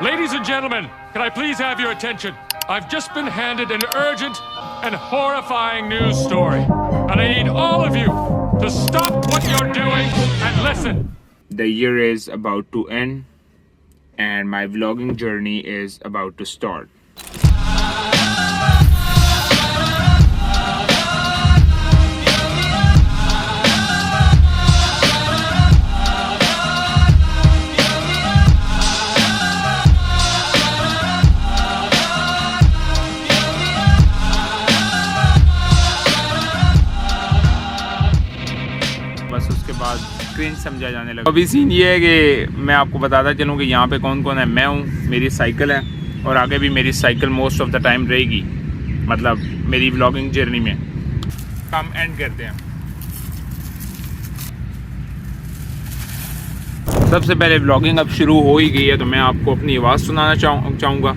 Ladies and gentlemen, can I please have your attention? I've just been handed an urgent and horrifying news story. And I need all of you to stop what you're doing and listen. The year is about to end and my vlogging journey is about to start. बस उसके बाद cringe समझा जाने लगा। अभी scene ये है कि मैं आपको बताता चलूँ कि यहाँ पे कौन कौन है। मैं हूँ, मेरी साइकिल है और आगे भी मेरी cycle most of the time रहेगी, मतलब मेरी व्लॉगिंग जर्नी में। हम एंड करते हैं। सबसे पहले व्लॉगिंग अब शुरू हो ही गई है तो मैं आपको अपनी आवाज़ सुनाना चाहूँगा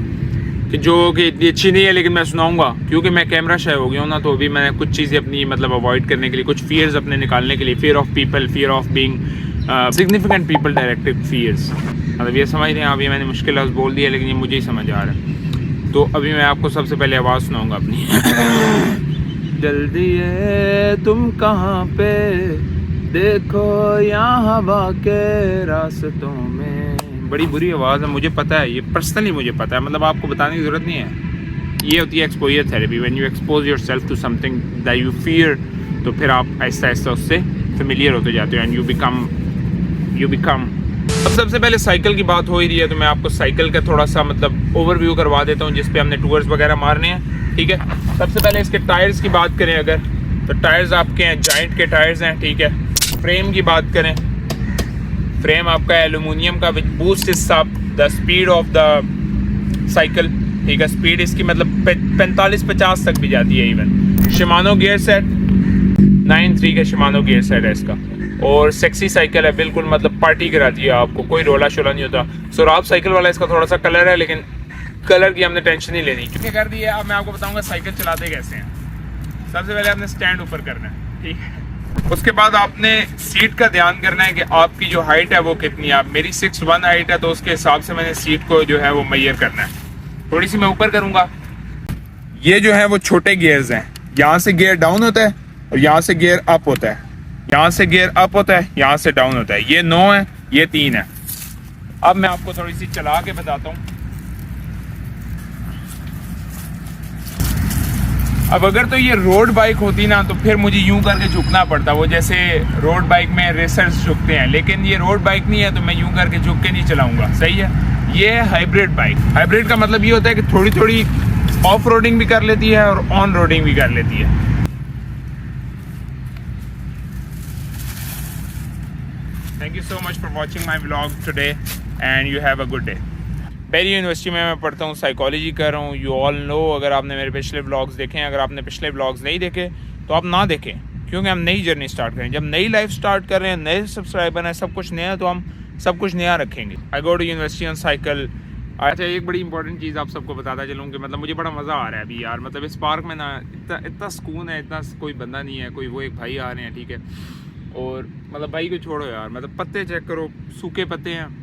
कि जो कि इतनी अच्छी नहीं है, लेकिन मैं सुनाऊंगा क्योंकि मैं कैमरा शाय हो गया हूँ ना। तो अभी मैंने कुछ चीज़ें अपनी मतलब अवॉइड करने के लिए, कुछ फियर्स अपने निकालने के लिए, fear of people, fear of being significant people directed fears, मतलब ये समझ रहे हैं। अभी मैंने मुश्किल लफ्ज़ बोल दिया लेकिन ये मुझे ही समझ आ रहा है। तो अभी मैं आपको सबसे पहले आवाज़ सुनाऊँगा अपनी। जल्दी है तुम कहाँ पे, देखो यहाँ हवा के रास्तों में। बड़ी बुरी आवाज़ है, मुझे पता है, ये पर्सनली मुझे पता है, मतलब आपको बताने की ज़रूरत नहीं है। ये होती है exposure therapy. When you expose yourself to something that you fear, तो फिर आप आहिस्ता आहिस्ता उससे फेमिलियर होते जाते हो एंड यू बिकम। अब सबसे पहले साइकिल की बात हो ही रही है तो मैं आपको साइकिल का थोड़ा सा मतलब ओवरव्यू करवा देता हूँ, जिस पे हमने टूर्स वगैरह मारने हैं। ठीक है, सबसे पहले इसके टायर्स की बात करें अगर, तो टायर्स आपके हैं जाइंट के टायर्स हैं। ठीक है, फ्रेम की बात करें, फ्रेम आपका एल्यूमिनियम का विद बूस्ट हिस्सा the speed of the cycle. ठीक है, स्पीड इसकी मतलब 45-50 तक भी जाती है इवन। शिमानो गियर सेट 9.3 का शिमानो गियर सेट है इसका, और सेक्सी साइकिल है बिल्कुल, मतलब पार्टी कराती है आपको, कोई रोला शोला नहीं होता। सुराब साइकिल वाला इसका थोड़ा सा कलर है, लेकिन कलर की हमने टेंशन नहीं लेनी क्योंकि कर दी है। अब मैं आपको बताऊंगा साइकिल चलाते कैसे हैं। सबसे पहले आपने स्टैंड ऊपर करना है। ठीक है, उसके बाद आपने सीट का ध्यान करना है कि आपकी जो हाइट है वो कितनी है। मेरी 6'1" हाइट है तो उसके हिसाब से मैंने सीट को जो है वो मेजर करना है। थोड़ी सी मैं ऊपर करूंगा। ये जो है वो छोटे गियर्स हैं, यहाँ से गियर डाउन होता है और यहाँ से गियर अप होता है, यहाँ से गियर अप होता है, यहाँ से डाउन होता है। ये 9 है, ये 3 है। अब मैं आपको थोड़ी सी चला के बताता हूँ। अब अगर तो ये रोड बाइक होती ना तो फिर मुझे यूं करके झुकना पड़ता, वो जैसे रोड बाइक में रेसर्स झुकते हैं, लेकिन ये रोड बाइक नहीं है तो मैं यूं करके झुक के नहीं चलाऊंगा। सही है, ये है हाइब्रिड बाइक। हाइब्रिड का मतलब ये होता है कि थोड़ी थोड़ी ऑफ रोडिंग भी कर लेती है और ऑन रोडिंग भी कर लेती है। Thank you so much for watching my vlog today and you have a good day. बेरी यूनिवर्सिटी में मैं पढ़ता हूँ, साइकोलॉजी कर रहा हूँ। यू ऑल नो, अगर आपने मेरे पिछले व्लॉग्स देखे हैं, अगर आपने पिछले व्लॉग्स नहीं देखे तो आप ना देखें, क्योंकि हम नई जर्नी स्टार्ट करें। जब नई लाइफ स्टार्ट कर रहे हैं, नए सब्सक्राइबर हैं, सब कुछ नया, तो हम सब कुछ नया रखेंगे। I go to university on cycle. अच्छा, एक बड़ी इंपॉर्टेंट चीज़ आप सबको बताता चलूँ कि मतलब मुझे बड़ा मज़ा आ रहा है अभी यार। मतलब इस पार्क में ना इतना सुकून है, इतना कोई बंदा नहीं है, कोई वो एक भाई आ रहे हैं। ठीक है, और मतलब भाई को छोड़ो यार, मतलब पत्ते चेक करो, सूखे पत्ते हैं,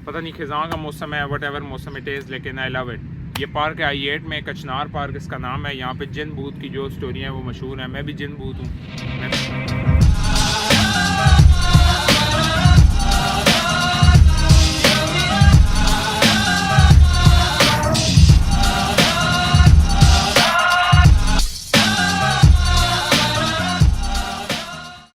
पता नहीं खिज़ां का मौसम है, वट एवर मौसम इट इज़, लेकिन आई लव इट। ये पार्क है I8 में, कचनार पार्क इसका नाम है। यहाँ पे जिन भूत की जो स्टोरी है वो मशहूर है। मैं भी जिन भूत हूँ।